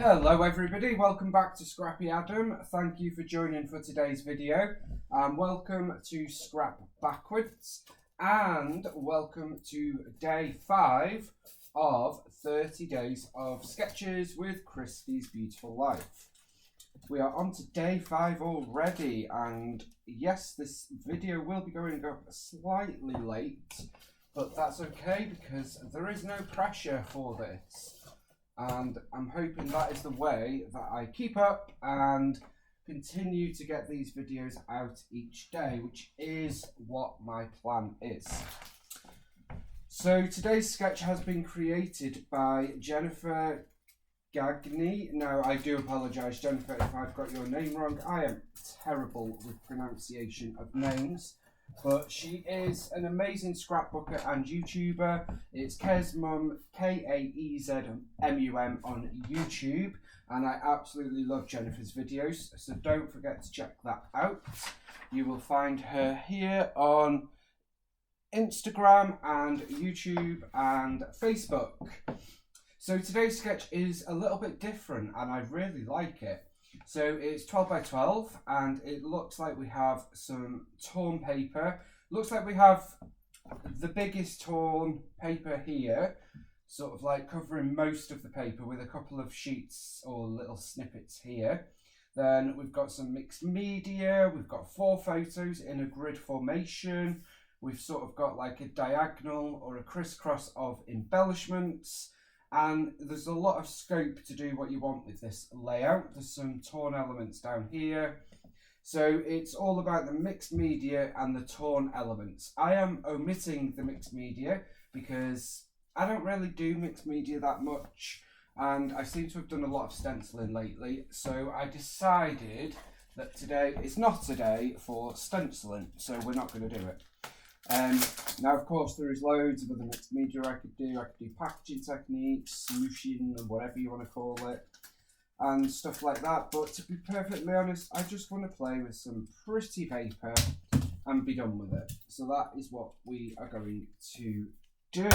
Hello everybody, welcome back to Scrappy Adam. Thank you for joining for today's video. Welcome to Scrap Backwards and welcome to day 5 of 30 days of sketches with Christy's Beautiful Life. We are on to day 5 already, and yes, this video will be going up slightly late, but that's okay because there is no pressure for this. And I'm hoping that is the way that I keep up and continue to get these videos out each day, which is what my plan is. So today's sketch has been created by Jennifer Gagney. Now, I do apologise, Jennifer, if I've got your name wrong. I am terrible with pronunciation of names. But she is an amazing scrapbooker and YouTuber. It's Kezmum, Kaezmum on YouTube. And I absolutely love Jennifer's videos, so don't forget to check that out. You will find her here on Instagram and YouTube and Facebook. So today's sketch is a little bit different and I really like it. So it's 12 by 12 and it looks like we have some torn paper. Looks like we have the biggest torn paper here, sort of like covering most of the paper with a couple of sheets or little snippets here. Then we've got some mixed media. We've got 4 photos in a grid formation. We've sort of got like a diagonal or a crisscross of embellishments. And there's a lot of scope to do what you want with this layout. There's some torn elements down here. So it's all about the mixed media and the torn elements. I am omitting the mixed media because I don't really do mixed media that much. And I seem to have done a lot of stenciling lately. So I decided that today is not a day for stenciling. So we're not going to do it. Now, of course, there is loads of other mixed media I could do. I could do packaging techniques, smooshing, or whatever you want to call it, and stuff like that. But to be perfectly honest, I just want to play with some pretty paper and be done with it. So that is what we are going to do.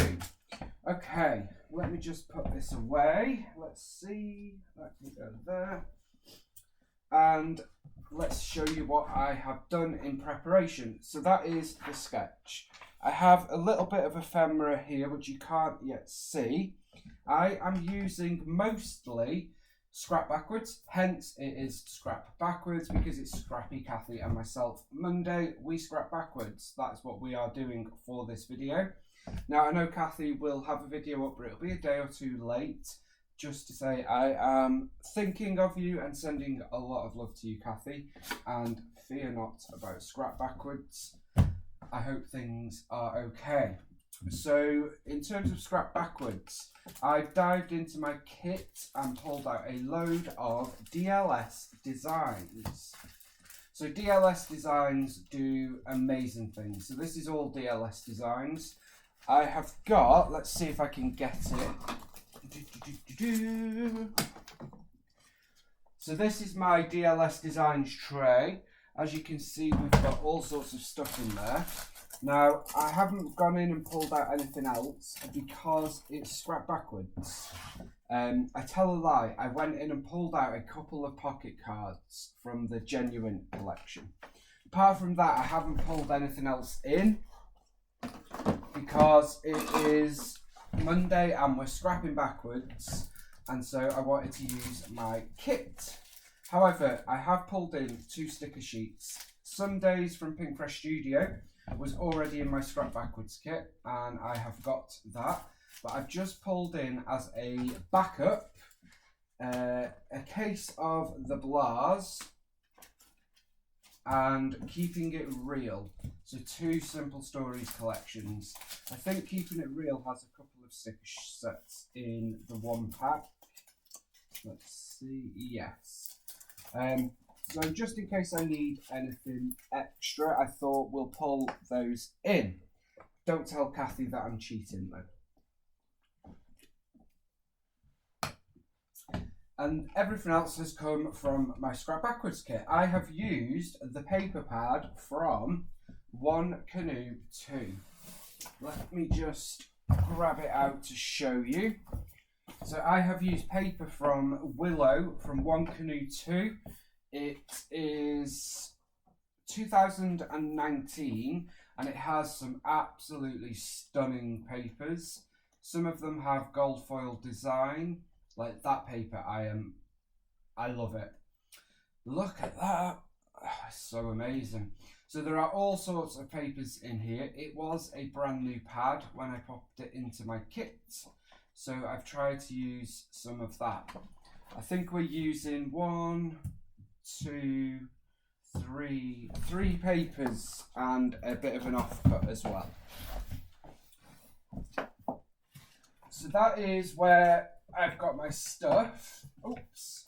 Okay, let me just put this away. Let's see, that can go there. And let's show you what I have done in preparation. So that is the sketch. I have a little bit of ephemera here, which you can't yet see. I am using mostly scrap backwards, hence it is scrap backwards because it's Scrappy, Kathy and myself. Monday, we scrap backwards. That's what we are doing for this video. Now, I know Kathy will have a video up, but it'll be a day or two late. Just to say I am thinking of you and sending a lot of love to you, Kathy, and fear not about scrap backwards. I hope things are okay. So in terms of scrap backwards, I've dived into my kit and pulled out a load of DLS designs. So DLS designs do amazing things. So this is all DLS designs. I have got, let's see if I can get it. So this is my DLS Designs tray. As you can see, we've got all sorts of stuff in there. Now, I haven't gone in and pulled out anything else because it's scrap backwards. I tell a lie, I went in and pulled out a couple of pocket cards from the Genuine collection. Apart from that, I haven't pulled anything else in because it is Monday and we're scrapping backwards, and so I wanted to use my kit. However, I have pulled in 2 sticker sheets. Sundays from Pink Fresh Studio was already in my scrap backwards kit and I have got that, but I've just pulled in as a backup a case of the Blahs and Keeping It Real. So 2 Simple Stories collections. I think Keeping It Real has a couple of sticker sets in the one pack. Let's see, yes. So just in case I need anything extra, I thought we'll pull those in. Don't tell Kathy that I'm cheating though. And everything else has come from my scrap backwards kit. I have used the paper pad from One Canoe 2. Let me just grab it out to show you. So I have used paper from Willow from One Canoe 2. It is 2019 and it has some absolutely stunning papers. Some of them have gold foil design, like that paper. I love it. Look at that. Oh, it's so amazing. So there are all sorts of papers in here. It was a brand new pad when I popped it into my kit. So I've tried to use some of that. I think we're using three papers and a bit of an offcut as well. So that is where I've got my stuff. Oops.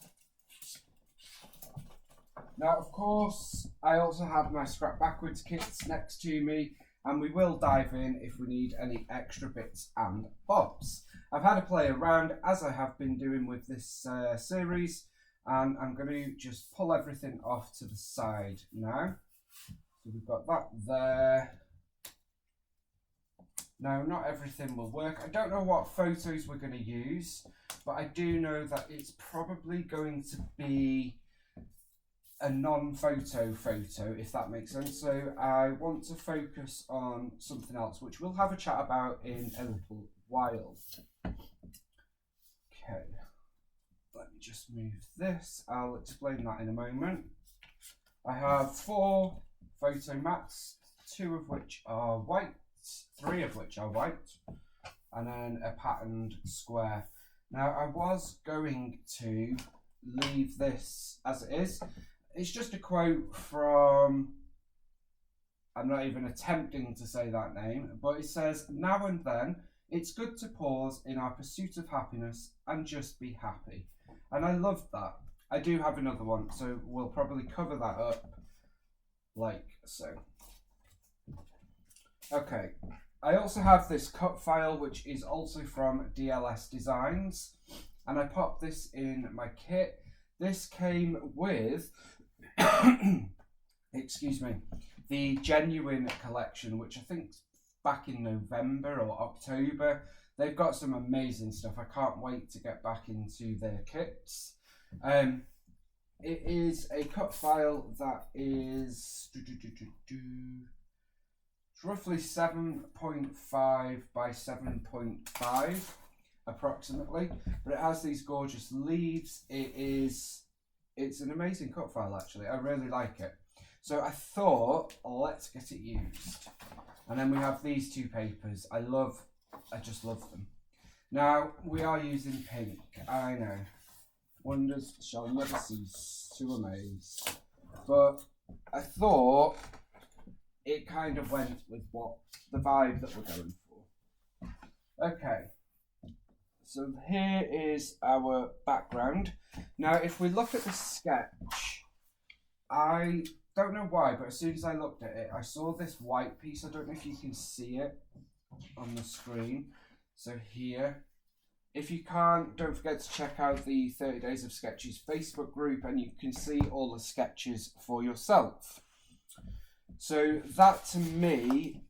Now, of course, I also have my scrap backwards kits next to me, and we will dive in if we need any extra bits and bobs. I've had a play around, as I have been doing with this series, and I'm going to just pull everything off to the side now. So we've got that there. Now, not everything will work. I don't know what photos we're going to use, but I do know that it's probably going to be a non-photo photo, if that makes sense. So I want to focus on something else, which we'll have a chat about in a little while. Okay, let me just move this. I'll explain that in a moment. I have 4 photo mats, 2 of which are white, 3 of which are white, and then a patterned square. Now, I was going to leave this as it is. It's just a quote from, I'm not even attempting to say that name, but it says, "Now and then, it's good to pause in our pursuit of happiness and just be happy." And I love that. I do have another one, so we'll probably cover that up like so. Okay, I also have this cut file, which is also from DLS Designs, and I popped this in my kit. This came with excuse me, the Genuine collection, which I think back in November or October. They've got some amazing stuff. I can't wait to get back into their kits. It is a cut file that is roughly 7.5 by 7.5 approximately, but it has these gorgeous leaves. It's an amazing cut file, actually. I really like it. So I thought, let's get it used. And then we have these 2 papers. I just love them. Now, we are using pink. I know. Wonders shall never cease to amaze. But I thought it kind of went with what the vibe that we're going for. Okay. So here is our background. Now, if we look at the sketch, I don't know why, but as soon as I looked at it, I saw this white piece. I don't know if you can see it on the screen. So here, if you can't, don't forget to check out the 30 Days of Sketches Facebook group, and you can see all the sketches for yourself. So that, to me,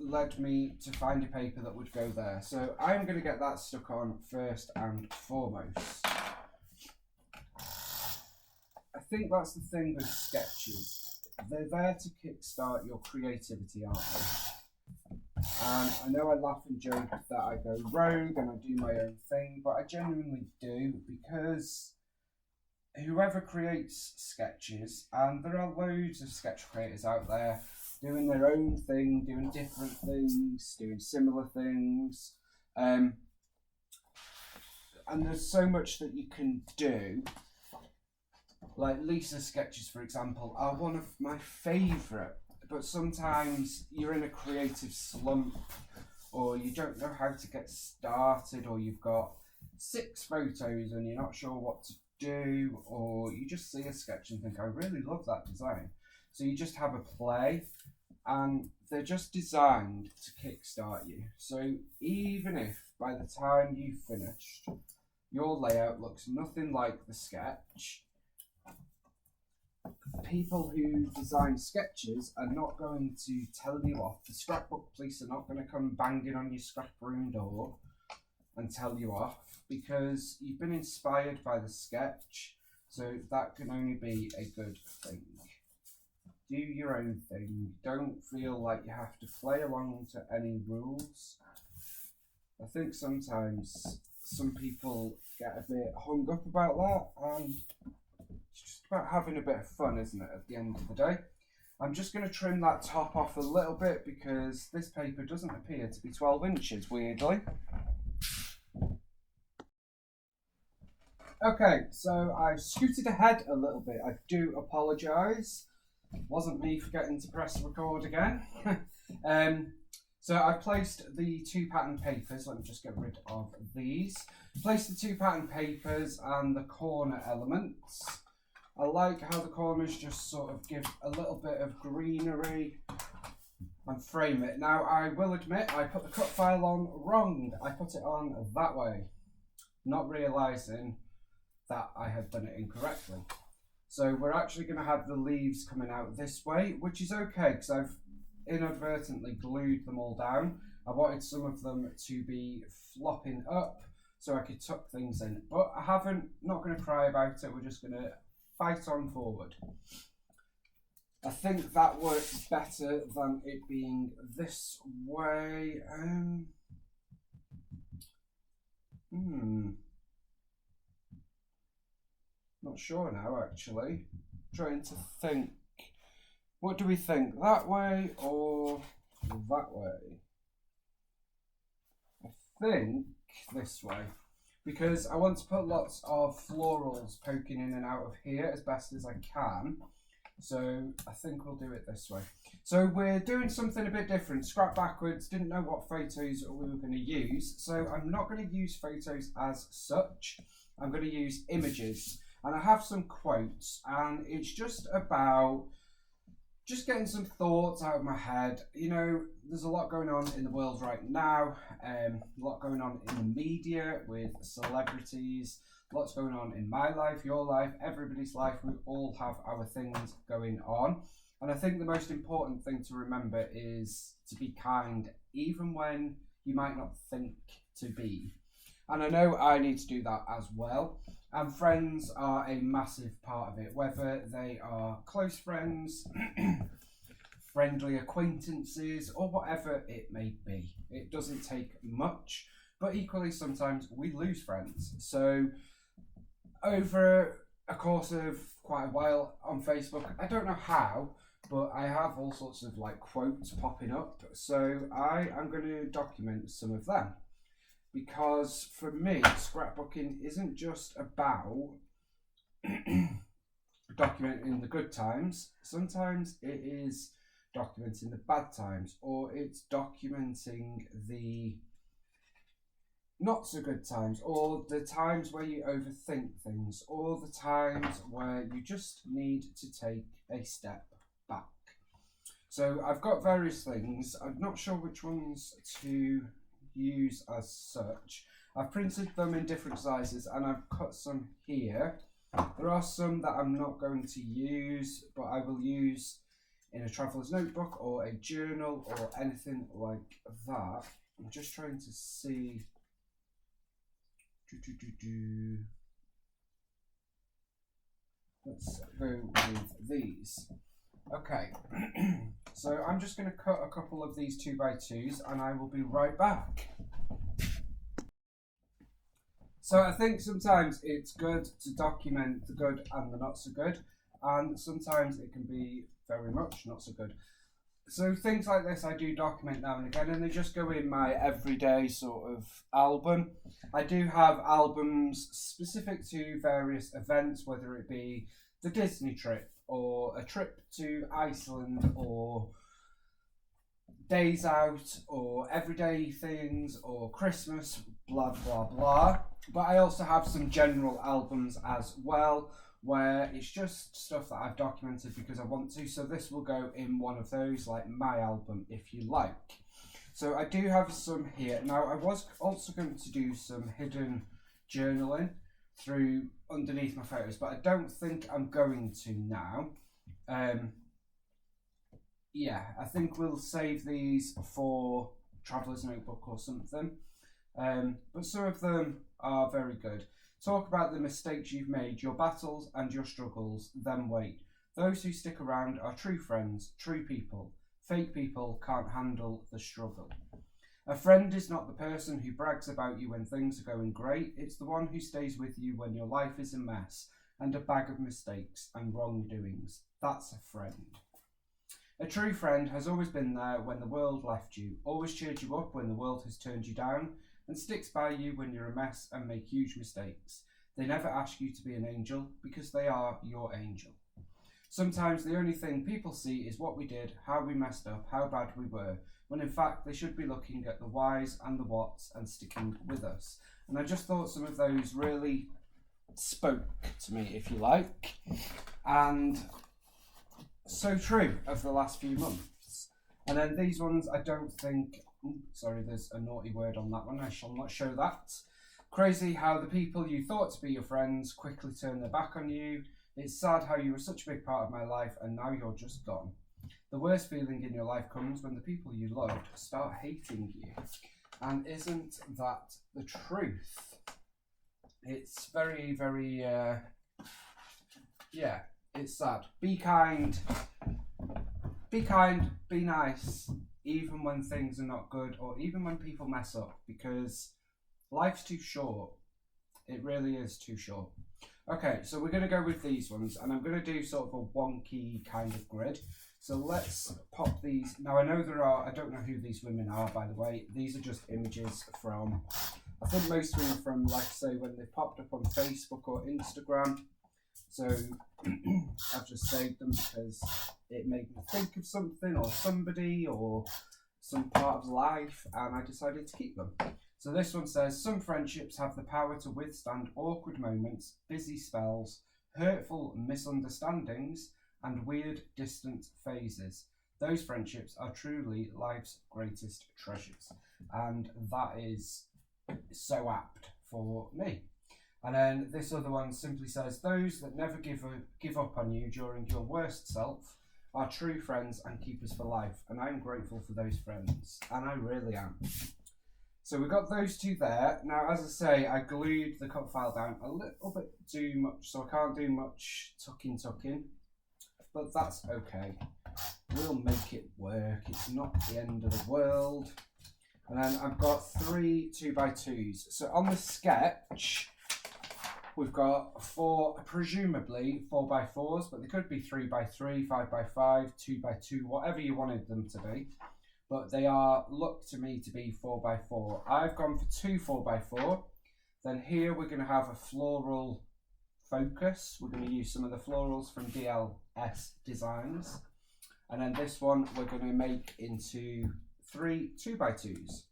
led me to find a paper that would go there. So I'm going to get that stuck on first and foremost. I think that's the thing with sketches. They're there to kickstart your creativity, aren't they? And I know I laugh and joke that I go rogue and I do my own thing, but I genuinely do, because whoever creates sketches, and there are loads of sketch creators out there doing their own thing, doing different things, doing similar things, and there's so much that you can do. Like Lisa's sketches, for example, are one of my favourite, but sometimes you're in a creative slump, or you don't know how to get started, or you've got 6 photos and you're not sure what to do, or you just see a sketch and think, I really love that design. So you just have a play, and they're just designed to kickstart you. So even if by the time you've finished, your layout looks nothing like the sketch, people who design sketches are not going to tell you off. The scrapbook police are not going to come banging on your scrap room door and tell you off because you've been inspired by the sketch, so that can only be a good thing. Do your own thing. Don't feel like you have to play along to any rules. I think sometimes some people get a bit hung up about that, and it's just about having a bit of fun, isn't it, at the end of the day? I'm just going to trim that top off a little bit because this paper doesn't appear to be 12 inches, weirdly. Okay, so I've scooted ahead a little bit. I do apologise. It wasn't me forgetting to press record again. So I've placed the 2 pattern papers. Let me just get rid of these. Placed the 2 pattern papers and the corner elements. I like how the corners just sort of give a little bit of greenery and frame it. Now, I will admit I put the cut file on wrong. I put it on that way, not realising that I had done it incorrectly. So we're actually going to have the leaves coming out this way, which is okay because I've inadvertently glued them all down. I wanted some of them to be flopping up so I could tuck things in, but I haven't. Not going to cry about it. We're just going to fight on forward. I think that works better than it being this way. Not sure now, actually. Trying to think. What do we think? That way or that way? I think this way. Because I want to put lots of florals poking in and out of here as best as I can. So I think we'll do it this way. So we're doing something a bit different. Scrap backwards, didn't know what photos we were going to use. So I'm not going to use photos as such. I'm going to use images. And I have some quotes, and it's just about just getting some thoughts out of my head. You know, there's a lot going on in the world right now, a lot going on in the media with celebrities, lots going on in my life, your life, everybody's life. We all have our things going on. And I think the most important thing to remember is to be kind, even when you might not think to be. And I know I need to do that as well. And friends are a massive part of it, whether they are close friends, friendly acquaintances, or whatever it may be. It doesn't take much, but equally sometimes we lose friends. So over a course of quite a while on Facebook, I don't know how, but I have all sorts of like quotes popping up. So I am going to document some of them. Because for me, scrapbooking isn't just about documenting the good times. Sometimes it is documenting the bad times, or it's documenting the not so good times, or the times where you overthink things, or the times where you just need to take a step back. So I've got various things. I'm not sure which ones to use as such. I've printed them in different sizes and I've cut some here. There are some that I'm not going to use, but I will use in a traveller's notebook or a journal or anything like that. I'm just trying to see. Let's go with these. Okay, so I'm just going to cut a couple of these 2x2s and I will be right back. So I think sometimes it's good to document the good and the not so good, and sometimes it can be very much not so good. So things like this I do document now and again, and they just go in my everyday sort of album. I do have albums specific to various events, whether it be the Disney trip, or a trip to Iceland, or days out, or everyday things, or Christmas, blah, blah, blah. But I also have some general albums as well, where it's just stuff that I've documented because I want to. So this will go in one of those, like my album, if you like. So I do have some here. Now, I was also going to do some hidden journaling through underneath my photos, but I don't think I'm going to now. Yeah, I think we'll save these for Traveller's Notebook or something. but some of them are very good. Talk about the mistakes you've made, your battles and your struggles, then wait. Those who stick around are true friends, true people. Fake people can't handle the struggle. A friend is not the person who brags about you when things are going great. It's the one who stays with you when your life is a mess and a bag of mistakes and wrongdoings. That's a friend. A true friend has always been there when the world left you, always cheered you up when the world has turned you down, and sticks by you when you're a mess and make huge mistakes. They never ask you to be an angel because they are your angel. Sometimes the only thing people see is what we did, how we messed up, how bad we were, when in fact they should be looking at the whys and the whats and sticking with us. And I just thought some of those really spoke to me, if you like, and so true of the last few months. And then these ones I don't think, sorry, there's a naughty word on that one, I shall not show that. Crazy how the people you thought to be your friends quickly turn their back on you. It's sad how you were such a big part of my life and now you're just gone. The worst feeling in your life comes when the people you loved start hating you. And isn't that the truth? It's very, very, yeah, it's sad. Be kind, be nice, even when things are not good or even when people mess up, because life's too short. It really is too short. Okay, so we're going to go with these ones, and I'm going to do sort of a wonky kind of grid. So let's pop these. Now I know there are, I don't know who these women are, by the way. These are just images from, I think most of them are from, like I say, when they popped up on Facebook or Instagram. So I've just saved them because it made me think of something or somebody or some part of life, and I decided to keep them. So this one says, some friendships have the power to withstand awkward moments, busy spells, hurtful misunderstandings, and weird distant phases. Those friendships are truly life's greatest treasures. And that is so apt for me. And then this other one simply says, those that never give up on you during your worst self are true friends and keepers for life. And I'm grateful for those friends. And I really am. So we've got those two there. Now, as I say, I glued the cut file down a little bit too much, so I can't do much tucking, but that's okay. We'll make it work. It's not the end of the world. And then I've got 3 2x2s. So on the sketch, we've got 4, presumably 4x4s, but they could be 3x3, 5x5, 2x2, whatever you wanted them to be. But they look to me to be 4x4. I've gone for 2 4x4. Then here we're going to have a floral focus. We're going to use some of the florals from DLS Designs. And then this one we're going to make into 3 2x2s.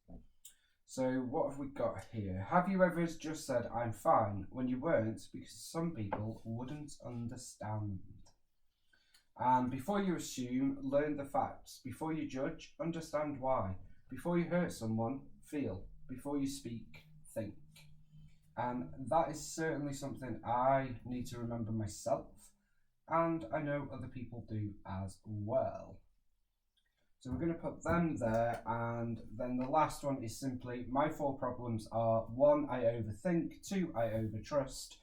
So what have we got here? Have you ever just said, I'm fine, when you weren't, because some people wouldn't understand? And before you assume, learn the facts. Before you judge, understand why. Before you hurt someone, feel. Before you speak, think. And that is certainly something I need to remember myself. And I know other people do as well. So we're going to put them there. And then the last one is simply, my 4 problems are 1, I overthink, 2, I overtrust,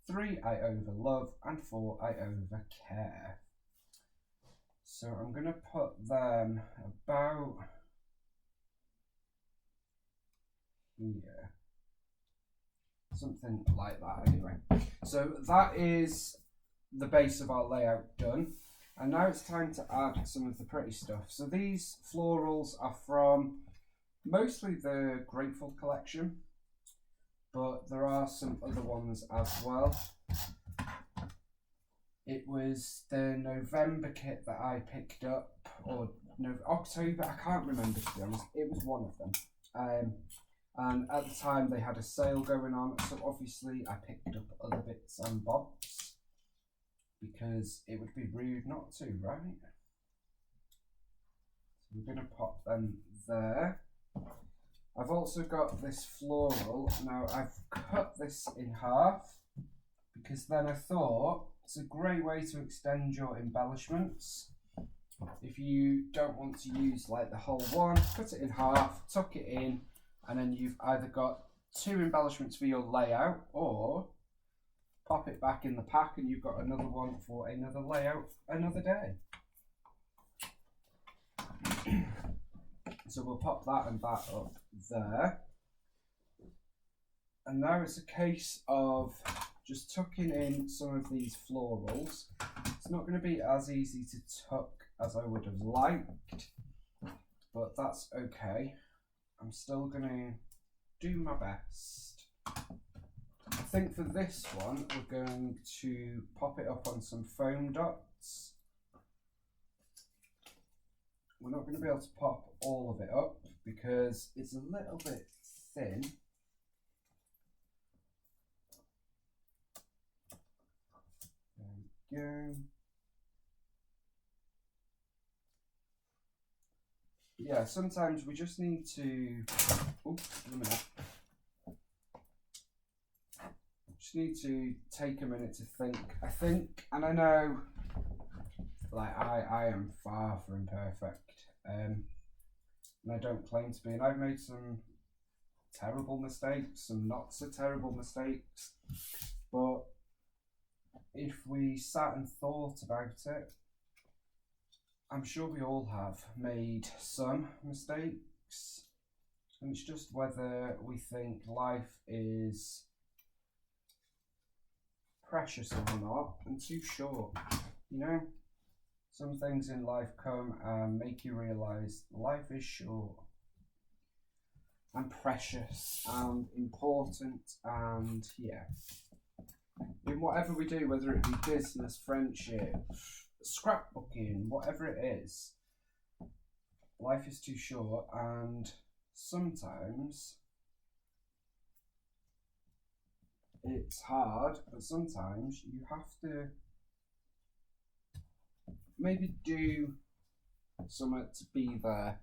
3, I overlove, and 4, I overcare. So I'm going to put them about here. Something like that anyway. So that is the base of our layout done. And now it's time to add some of the pretty stuff. So these florals are from mostly the Grateful collection, but there are some other ones as well. It was the November kit that I picked up, or no, October, I can't remember to be honest. It was one of them. And at the time they had a sale going on, so obviously I picked up other bits and bobs, because it would be rude not to, right? So we're going to pop them there. I've also got this floral. Now I've cut this in half, because then I thought, it's a great way to extend your embellishments. If you don't want to use like the whole one, cut it in half, tuck it in, and then you've either got 2 embellishments for your layout, or pop it back in the pack and you've got another one for another layout another day. So we'll pop that and that up there. And now it's a case of just tucking in some of these florals. It's not going to be as easy to tuck as I would have liked, but that's okay. I'm still going to do my best. I think for this one, we're going to pop it up on some foam dots. We're not going to be able to pop all of it up because it's a little bit thin. There we go. Yeah, sometimes we just need to, just need to take a minute to think. I think, and I know, like I am far from perfect, and I don't claim to be, and I've made some terrible mistakes, some not so terrible mistakes, but if we sat and thought about it, I'm sure we all have made some mistakes, and it's just whether we think life is precious or not, and too short. You know, some things in life come and make you realise life is short and precious and important, and yeah, in whatever we do, whether it be business, friendship, scrapbooking, whatever it is, life is too short, and sometimes it's hard, but sometimes you have to maybe do something to be there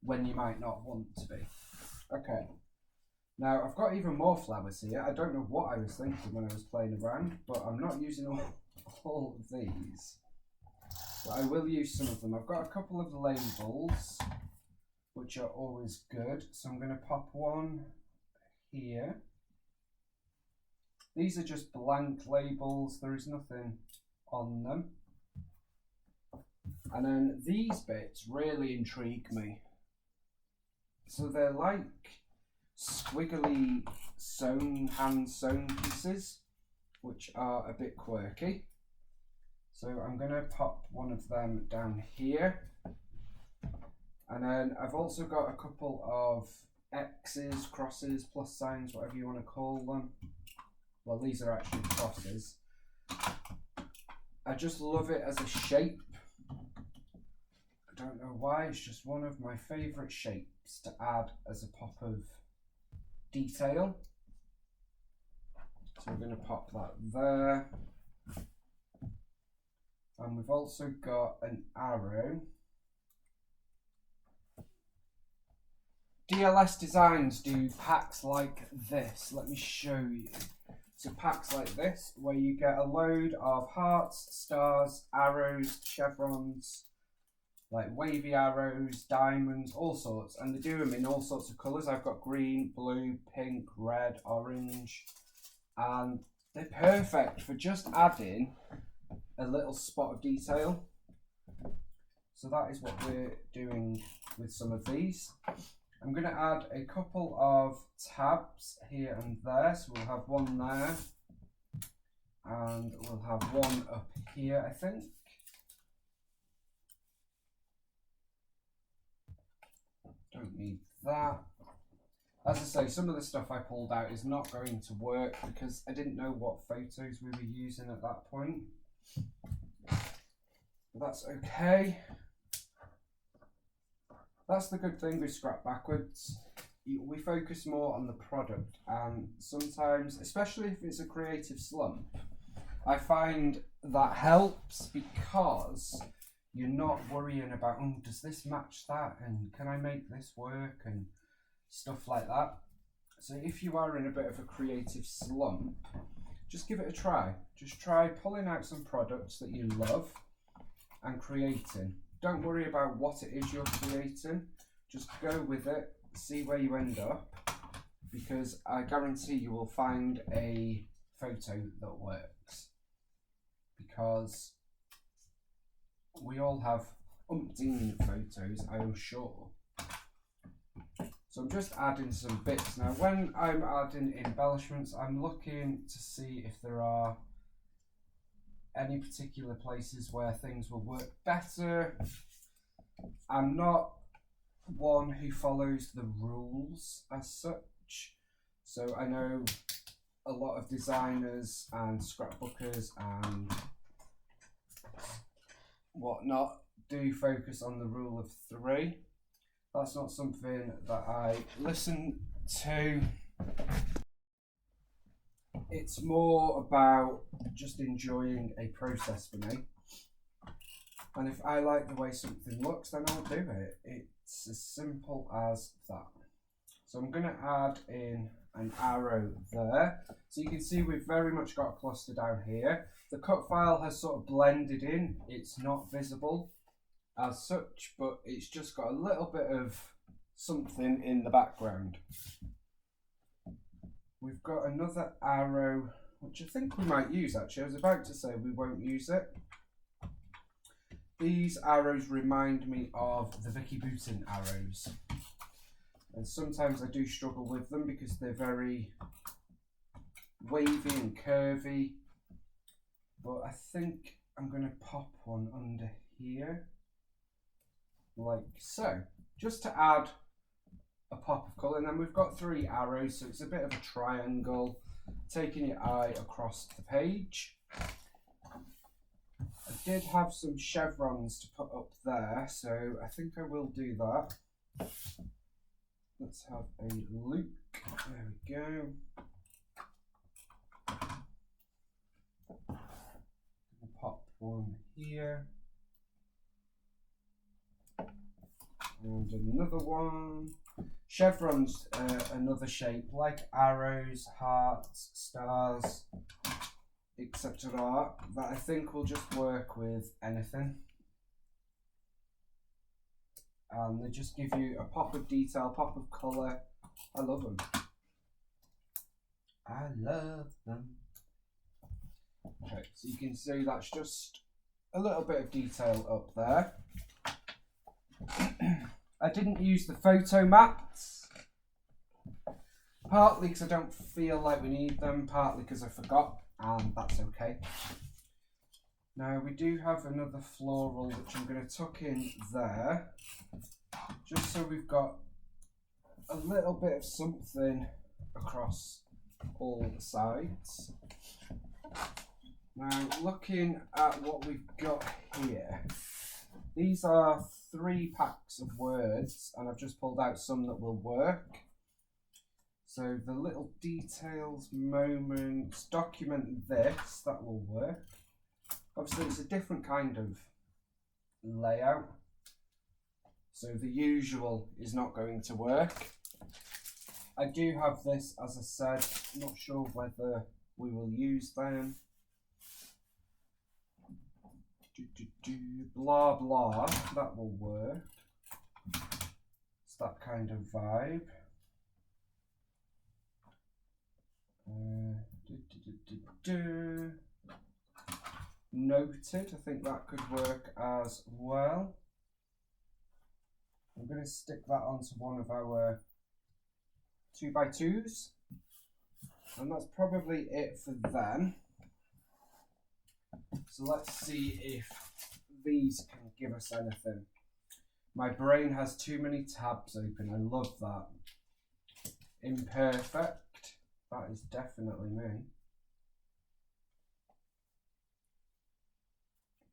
when you might not want to be. Okay, now I've got even more flowers here. I don't know what I was thinking when I was playing around, but I'm not using all of these, but I will use some of them. I've got a couple of labels, which are always good, so I'm going to pop one here. These are just blank labels, there is nothing on them. And then these bits really intrigue me. So they're like squiggly hand sewn pieces, which are a bit quirky. So I'm going to pop one of them down here. And then I've also got a couple of X's, crosses, plus signs, whatever you want to call them. Well, these are actually crosses. I just love it as a shape. I don't know why, it's just one of my favourite shapes to add as a pop of detail. So we're going to pop that there. And we've also got an arrow. DLS Designs do packs like this. Let me show you. So packs like this, where you get a load of hearts, stars, arrows, chevrons, like wavy arrows, diamonds, all sorts. And they do them in all sorts of colours. I've got green, blue, pink, red, orange. And they're perfect for just adding a little spot of detail. So that is what we're doing with some of these. I'm going to add a couple of tabs here and there. So we'll have one there, and we'll have one up here, I think. Don't need that. As I say, some of the stuff I pulled out is not going to work because I didn't know what photos we were using at that point. But that's okay. That's the good thing with Scrap Backwards. We focus more on the product, and sometimes, especially if it's a creative slump, I find that helps because you're not worrying about, oh, does this match that, and can I make this work, and stuff like that. So if you are in a bit of a creative slump, just give it a try. Just try pulling out some products that you love and creating. Don't worry about what it is you're creating. Just go with it, see where you end up, because I guarantee you will find a photo that works, because we all have umpteen photos, I am sure. So I'm just adding some bits. Now when I'm adding embellishments, I'm looking to see if there are any particular places where things will work better. I'm not one who follows the rules as such, so I know a lot of designers and scrapbookers and whatnot do focus on the rule of 3. That's not something that I listen to. It's more about just enjoying a process for me. And if I like the way something looks, then I'll do it. It's as simple as that. So I'm going to add in an arrow there. So you can see we've very much got a cluster down here. The cut file has sort of blended in. It's not visible as such, but it's just got a little bit of something in the background. We've got another arrow, which I think we might use actually. I was about to say we won't use it. These arrows remind me of the Vicky Boutin arrows. And sometimes I do struggle with them because they're very wavy and curvy. But I think I'm going to pop one under here, like so, just to add a pop of colour. And then we've got 3 arrows, so it's a bit of a triangle, taking your eye across the page. I did have some chevrons to put up there, so I think I will do that. Let's have a look. There we go. Pop one here. And another one. Chevrons, another shape like arrows, hearts, stars, etc. That I think will just work with anything. And they just give you a pop of detail, pop of colour. I love them. I love them. Okay, so you can see that's just a little bit of detail up there. I didn't use the photo mats, partly because I don't feel like we need them, partly because I forgot, and that's okay. Now we do have another floral which I'm going to tuck in there, just so we've got a little bit of something across all the sides. Now looking at what we've got here, these are 3 packs of words, and I've just pulled out some that will work. So the little details, moments, document this, that will work. Obviously it's a different kind of layout, so the usual is not going to work. I do have this, as I said, not sure whether we will use them. Blah blah, that will work. It's that kind of vibe. Noted, I think that could work as well. I'm going to stick that onto one of our 2x2s, and that's probably it for them. So let's see if these can give us anything. My brain has too many tabs open. I love that. Imperfect. That is definitely me.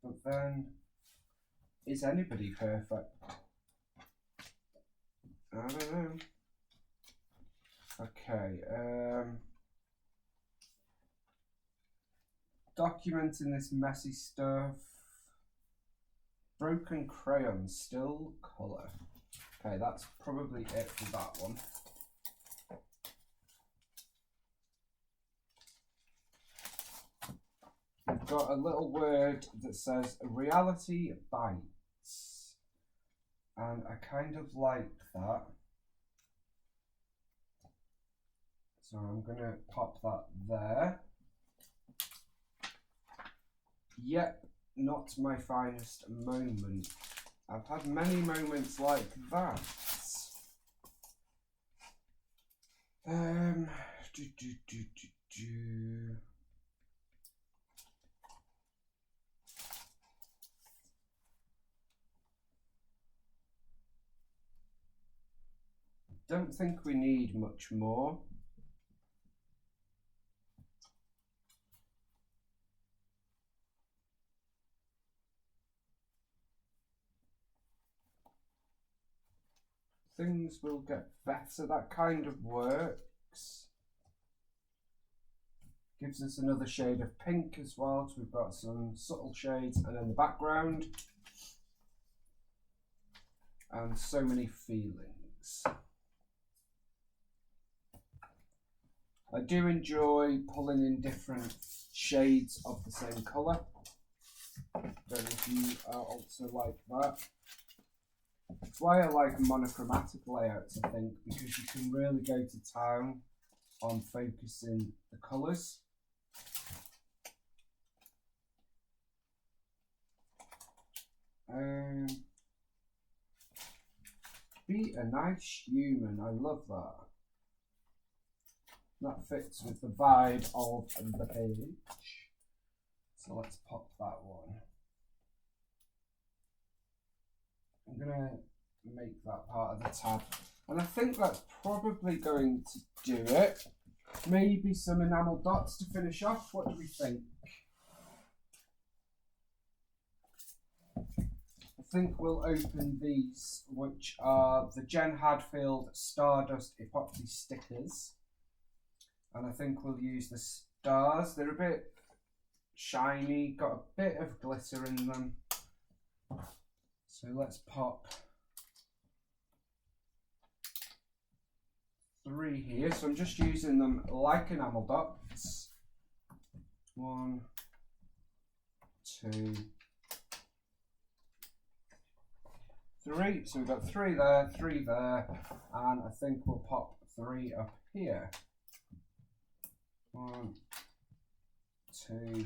But then, is anybody perfect? I don't know. Okay. Documenting this messy stuff. Broken crayon, still colour. Okay, that's probably it for that one. We've got a little word that says reality bites. And I kind of like that. So I'm going to pop that there. Yep, not my finest moment. I've had many moments like that. Don't think we need much more. Things will get better. That kind of works. Gives us another shade of pink as well. So we've got some subtle shades and then the background. And so many feelings. I do enjoy pulling in different shades of the same colour. Don't know if you are also like that. That's why I like monochromatic layouts, I think, because you can really go to town on focusing the colours. Be a nice human, I love that. That fits with the vibe of the page. So let's pop that one. I'm going to make that part of the tab. And I think that's probably going to do it. Maybe some enamel dots to finish off. What do we think? I think we'll open these, which are the Jen Hadfield Stardust Epoxy stickers. And I think we'll use the stars. They're a bit shiny, got a bit of glitter in them. So let's pop 3 here. So I'm just using them like enamel dots. 1, 2, 3. So we've got 3 there, 3 there, and I think we'll pop 3 up here. 1, 2,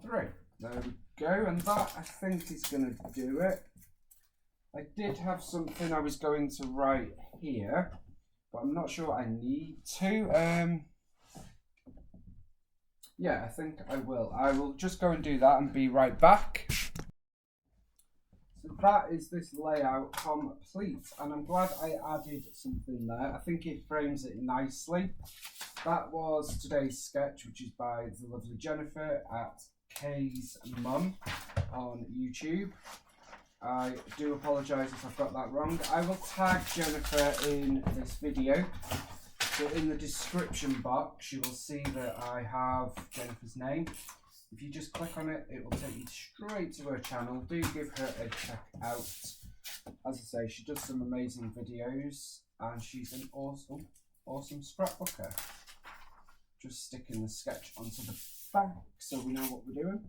3. There we go, and that I think is going to do it. I did have something I was going to write here, but I'm not sure I need to. Yeah, I think I will. I will just go and do that and be right back. So that is this layout complete, and I'm glad I added something there. I think it frames it nicely. That was today's sketch, which is by the lovely Jennifer at Kay's Mum on YouTube. I do apologise if I've got that wrong. I will tag Jennifer in this video. So in the description box, you will see that I have Jennifer's name. If you just click on it, it will take you straight to her channel. Do give her a check out. As I say, she does some amazing videos and she's an awesome scrapbooker. Just sticking the sketch onto the back so we know what we're doing.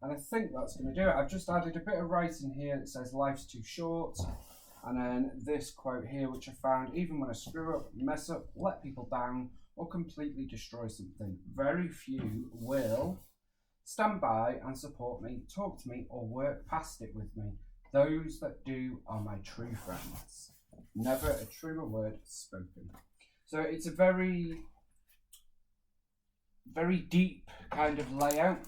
And I think that's going to do it. I've just added a bit of writing here that says life's too short. And then this quote here, which I found, even when I screw up, mess up, let people down, or completely destroy something, very few will stand by and support me, talk to me, or work past it with me. Those that do are my true friends. Never a truer word spoken. So it's a very, very deep kind of layout.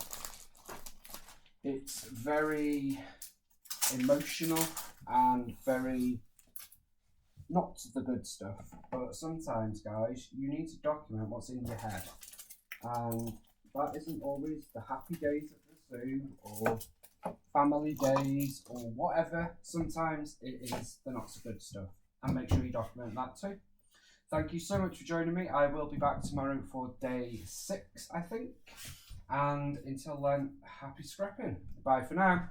It's very emotional and very not the good stuff. But sometimes, guys, you need to document what's in your head. And that isn't always the happy days at the zoo or family days or whatever. Sometimes it is the not so good stuff. And make sure you document that too. Thank you so much for joining me. I will be back tomorrow for day 6, I think. And until then, happy scrapping. Bye for now.